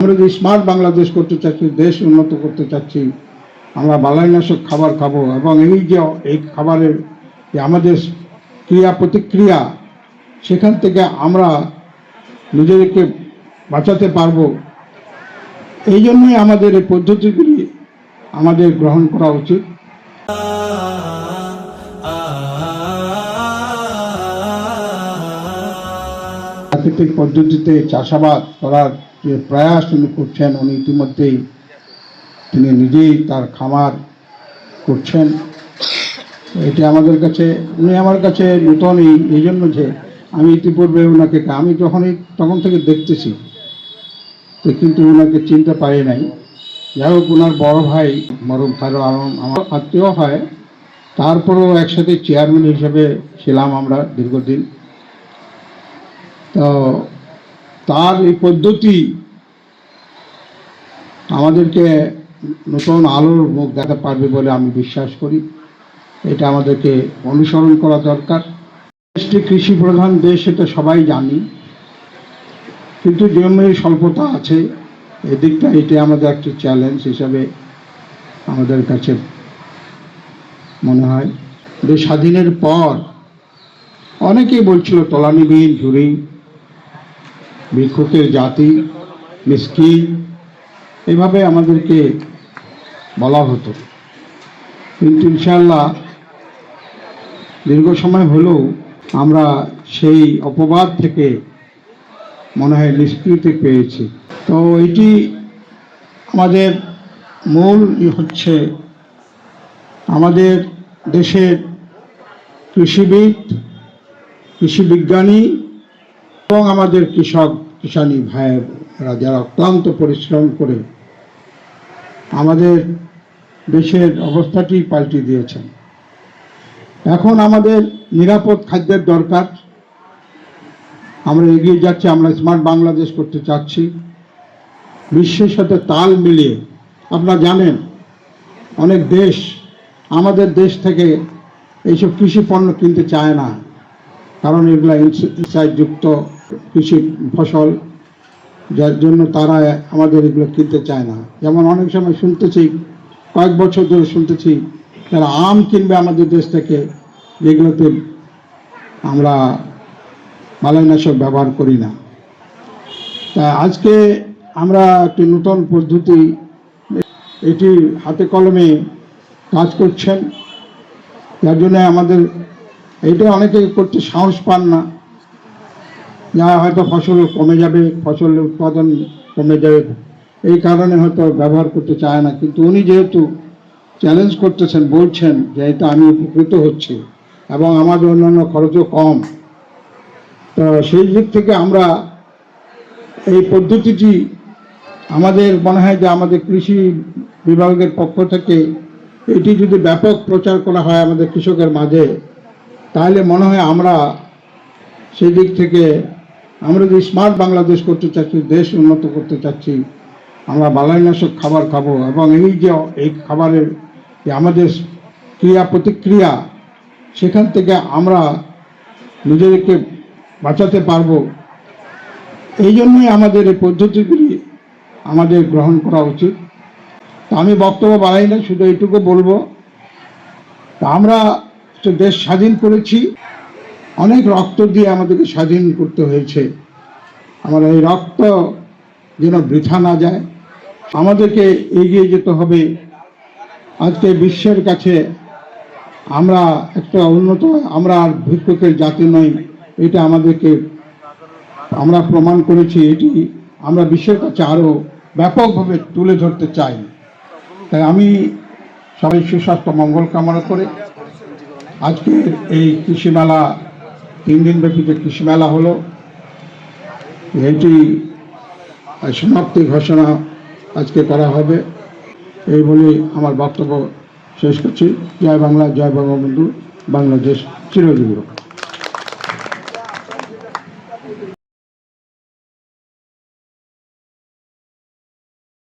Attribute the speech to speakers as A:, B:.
A: আমরা যে স্মার্ট বাংলাদেশ করতে চাচ্ছি, দেশ উন্নত করতে চাচ্ছি, আমরা বালাইনাশক খাবার খাবো এবং এই খাবারের যে আমাদের ক্রিয়া প্রতিক্রিয়া, সেখান থেকে আমরা নিজেদেরকে বাঁচাতে পারবো। এই জন্যই আমাদের এই পদ্ধতিগুলি আমাদের গ্রহণ করা উচিত। প্রাকৃতিক পদ্ধতিতে চাষাবাদ করার যে প্রয়াস উনি করছেন, উনি ইতিমধ্যেই তিনি নিজেই তার খামার করছেন। এটি আমাদের কাছে, উনি আমার কাছে নতুন এই জন্য যে আমি ইতিপূর্বে ওনাকে আমি তখন থেকে দেখতেছি, তো কিন্তু ওনাকে চিনতে পারি নাই। যাই হোক, ওনার বড় ভাই মরম ফারুক আলম আমার আত্মীয় হয়, তারপরেও একসাথে চেয়ারম্যান হিসেবে ছিলাম আমরা দীর্ঘদিন। তো তার এই পদ্ধতি আমাদেরকে নতুন আলোর মুখ দেখাতে পারবে বলে আমি বিশ্বাস করি। এটা আমাদেরকে অনুসরণ করা দরকার। দেশটি কৃষি প্রধান দেশ, এটা সবাই জানি, কিন্তু জমির স্বল্পতা আছে, এদিকটা এটা আমাদের একটা চ্যালেঞ্জ হিসাবে আমাদের কাছে মনে হয়। দেশ স্বাধীনের পর অনেকেই বলছিল তলানিবিহীন ঝুড়ি, ভিক্ষুকের জাতি, মিসকিন, এভাবে আমাদেরকে বলা হতো। কিন্তু ইনশাআল্লাহ দীর্ঘ সময় হলেও আমরা সেই অপবাদ থেকে মনে হয় নিষ্কৃতি পেয়েছি। তো এটি আমাদের মূল হচ্ছে আমাদের দেশের কৃষিবিদ, কৃষি বিজ্ঞানী এবং আমাদের কিষানী ভাইয়েরা যারা অক্লান্ত পরিশ্রম করে আমাদের দেশের অবস্থাটি পাল্টে দিয়েছেন। এখন আমাদের নিরাপদ খাদ্যের দরকার। আমরা এগিয়ে যাচ্ছি, আমরা স্মার্ট বাংলাদেশ করতে চাচ্ছি বিশ্বের সাথে তাল মিলিয়ে। আপনারা জানেন অনেক দেশ আমাদের দেশ থেকে এইসব কৃষি পণ্য কিনতে চায় না, কারণ এগুলা ইনসাইডযুক্ত কৃষি ফসল, যার জন্য তারা আমাদের এগুলো কিনতে চায় না। যেমন অনেক সময় শুনতেছি, কয়েক বছর ধরে শুনতেছি, তারা আম কিনবে আমাদের দেশ থেকে, যেগুলোতে আমরা বালাইনাশক ব্যবহার করি না। তা আজকে আমরা একটি নতুন পদ্ধতি, এটি হাতে কলমে কাজ করছেন, যার জন্য আমাদের এইটা অনেকে করতে সাহস পান না, যা হয়তো ফসল কমে যাবে, ফসলের উৎপাদন কমে যাবে, এই কারণে হয়তো ব্যবহার করতে চায় না। কিন্তু উনি যেহেতু চ্যালেঞ্জ করতেছেন, বলছেন যে এটা আমি উপকৃত হচ্ছি এবং আমাদের অন্যান্য খরচও কম, তো সেই দিক থেকে আমরা এই পদ্ধতিটি আমাদের মনে হয় যে আমাদের কৃষি বিভাগের পক্ষ থেকে এটি যদি ব্যাপক প্রচার করা হয় আমাদের কৃষকের মাঝে, তাহলে মনে হয় আমরা সেই দিক থেকে আমরা যে স্মার্ট বাংলাদেশ করতে চাচ্ছি, দেশ উন্নত করতে চাচ্ছি, আমরা বালাইনাশক খাবার খাবো এবং এই খাবারের যে আমাদের ক্রিয়া প্রতিক্রিয়া, সেখান থেকে আমরা নিজেদেরকে বাঁচাতে পারবো। এই জন্যই আমাদের এই পদ্ধতিগুলি আমাদের গ্রহণ করা উচিত। তা আমি বক্তব্য বাড়াই না, শুধু এইটুকু বলবো, আমরা দেশ স্বাধীন করেছি, অনেক রক্ত দিয়ে আমাদেরকে স্বাধীন করতে হয়েছে। আমরা এই রক্ত যেন বৃথা না যায়, আমাদেরকে এগিয়ে যেতে হবে। আজকে বিশ্বের কাছে আমরা একটা উন্নত, আমরা আর ভিক্ষুকের জাতি নই, এটা আমরা প্রমাণ করেছি। এটি আমরা বিশ্বের কাছে আরও ব্যাপকভাবে তুলে ধরতে চাই। তাই আমি সবাই সুস্বাস্থ্য মঙ্গল কামনা করে আজকের এই কৃষি মেলা, 3 দিনব্যাপী যে কৃষি মেলা হলো, এটি সমাপ্তি ঘোষণা আজকে করা হবে। এই বলে আমার বক্তব্য শেষ করছি। জয় বাংলা, জয় বঙ্গবন্ধু, বাংলাদেশ চিরজীবী হোক।